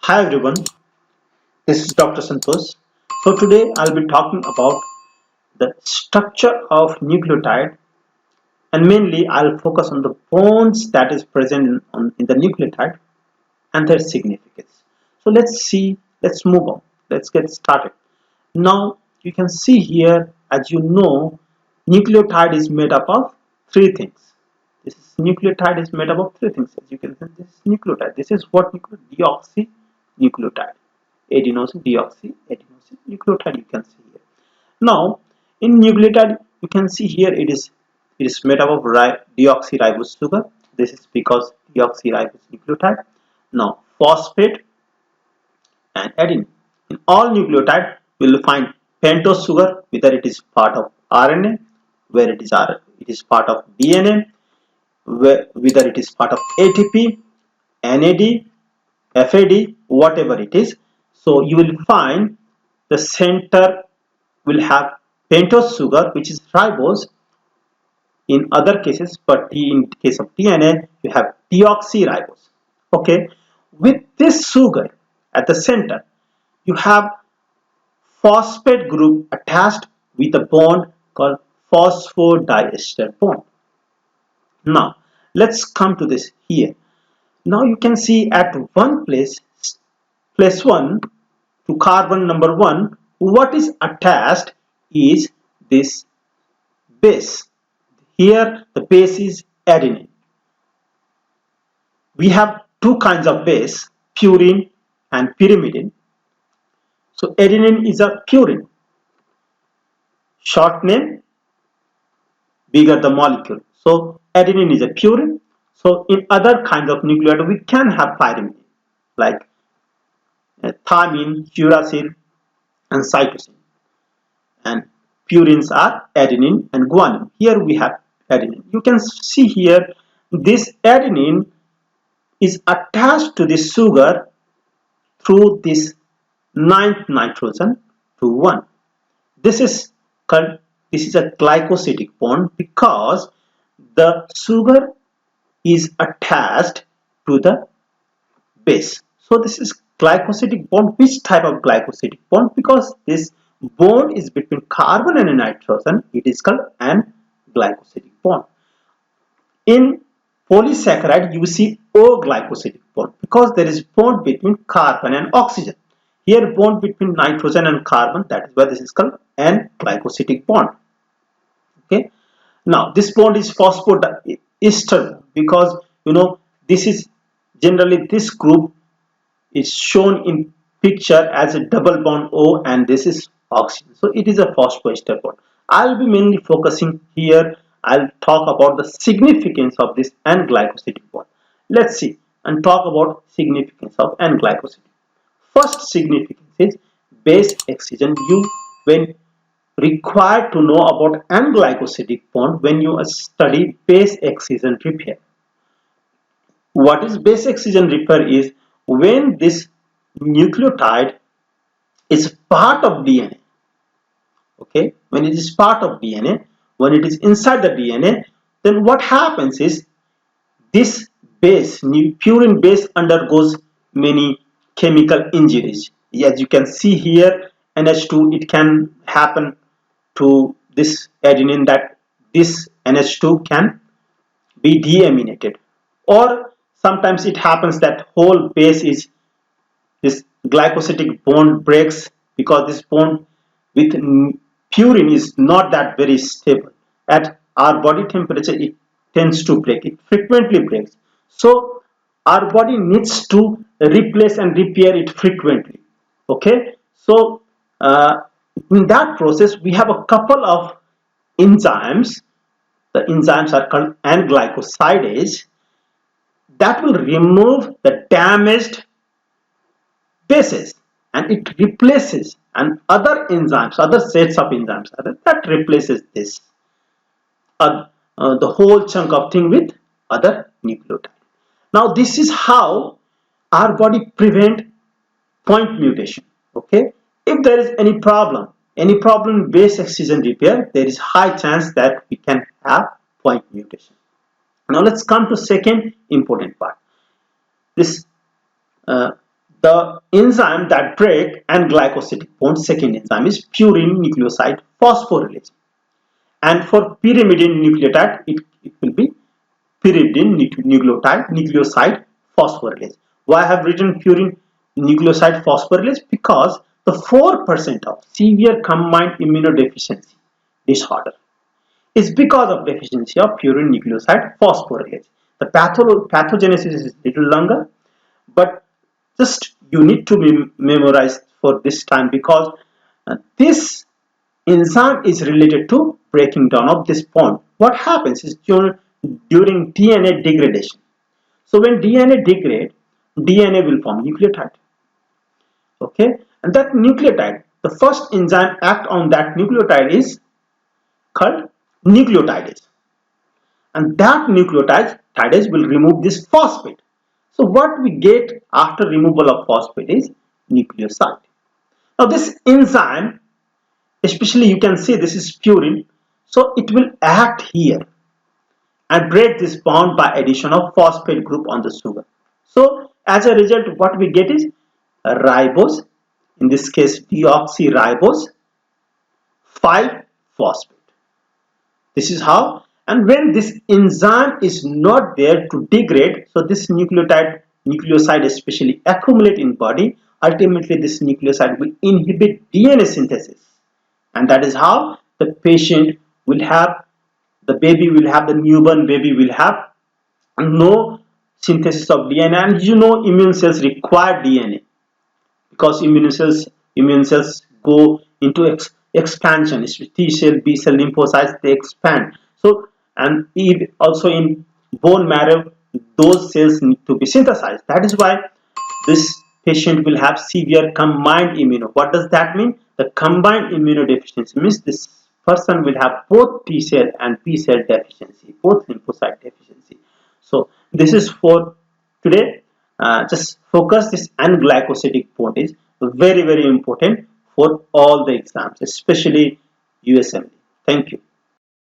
Hi everyone, this is Dr. Santosh. So today I'll be talking about the structure of nucleotide, and mainly I'll focus on the bonds that is present in the nucleotide and their significance. So let's move on, let's get started. Now you can see here, as you know, nucleotide is made up of three things. Nucleotide is made up of three things. As you can see, this is nucleotide. This is what we call deoxynucleotide. Adenosine, deoxynucleotide. You can see here. Now, in nucleotide, you can see here it is made up of deoxyribose sugar. This is because deoxyribose nucleotide. Now, phosphate and adenine. In all nucleotide, we will find pentose sugar, whether it is part of RNA, where it is part of DNA, whether it is part of ATP, NAD, FAD, whatever it is. So you will find the center will have pentose sugar, which is ribose in other cases, but in case of DNA, you have deoxyribose. Okay, with this sugar at the center, you have phosphate group attached with a bond called phosphodiester bond. Now, let's come to this here. Now you can see at one place 1 to carbon number 1, what is attached is this base. Here the base is adenine. We have two kinds of base, purine and pyrimidine. So adenine is a purine. Short name, bigger the molecule. So adenine is a purine. So in other kinds of nucleotide we can have pyrimidine like thymine, uracil and cytosine. And purines are adenine and guanine. Here we have adenine. You can see here this adenine is attached to this sugar through this ninth nitrogen to 1. This is called, this is a glycosidic bond because the sugar is attached to the base. So this is glycosidic bond. Which type of glycosidic bond? Because this bond is between carbon and nitrogen, it is called an glycosidic bond. In polysaccharide, you see O glycosidic bond because there is bond between carbon and oxygen. Here bond between nitrogen and carbon, that is why this is called an glycosidic bond. Okay. Now this bond is phosphodiester because this is generally this group is shown in picture as a double bond O and this is oxygen. So it is a phosphoester bond. I'll be mainly focusing here. I'll talk about the significance of this N-glycosidic bond. Let's see and talk about significance of N-glycosidic. First significance is base excision. You when required to know about N-glycosidic bond when you study base excision repair. What is base excision repair is when this nucleotide is part of DNA. Okay, when it is part of DNA, when it is inside the DNA, then what happens is this base, purine base, undergoes many chemical injuries. As you can see here, NH2, it can happen to this adenine that this NH2 can be deaminated, or sometimes it happens that whole base is this glycosidic bond breaks because this bond with purine is not that very stable. At our body temperature, it tends to break. It frequently breaks. So our body needs to replace and repair it frequently. Okay. So in that process, we have a couple of enzymes. The enzymes are called N-glycosidase that will remove the damaged bases and it replaces and other enzymes, other sets of enzymes that replaces this the whole chunk of thing with other nucleotide. Now this is how our body prevent point mutation. Okay, if there is any problem in base excision repair, there is high chance that we can have point mutation. Now let's come to second important part. This uh, The enzyme that break and glycosidic bond, second enzyme, is purine nucleoside phosphorylase. And for pyrimidine nucleotide, it will be pyrimidine nucleoside phosphorylase. Why I have written purine nucleoside phosphorylase? Because the 4% of severe combined immunodeficiency disorder is because of deficiency of purine nucleoside phosphorylase. The pathogenesis is little longer, but just you need to be memorized for this time, because this enzyme is related to breaking down of this bond. What happens is during DNA degradation. So when DNA degrade, DNA will form nucleotide. Okay, and that nucleotide, the first enzyme act on that nucleotide is called nucleotidase, and that nucleotidase will remove this phosphate. So what we get after removal of phosphate is nucleoside. Now this enzyme, especially you can see this is purine, so it will act here and break this bond by addition of phosphate group on the sugar. So as a result, what we get is a ribose, in this case deoxyribose 5 phosphate. This is how. And when this enzyme is not there to degrade, so this nucleoside especially accumulate in body, ultimately this nucleoside will inhibit DNA synthesis, and that is how the patient will have, the baby will have, the newborn baby will have no synthesis of DNA. And immune cells require DNA, because immune cells go into expansion. T cell, B cell, lymphocytes, they expand. So, and also in bone marrow, those cells need to be synthesized. That is why this patient will have severe combined immuno. What does that mean? The combined immunodeficiency means this person will have both T cell and B cell deficiency, both lymphocyte deficiency. So this is for today. Just focus, this N-glycosidic bond is very important for all the exams, especially USMLE. Thank you.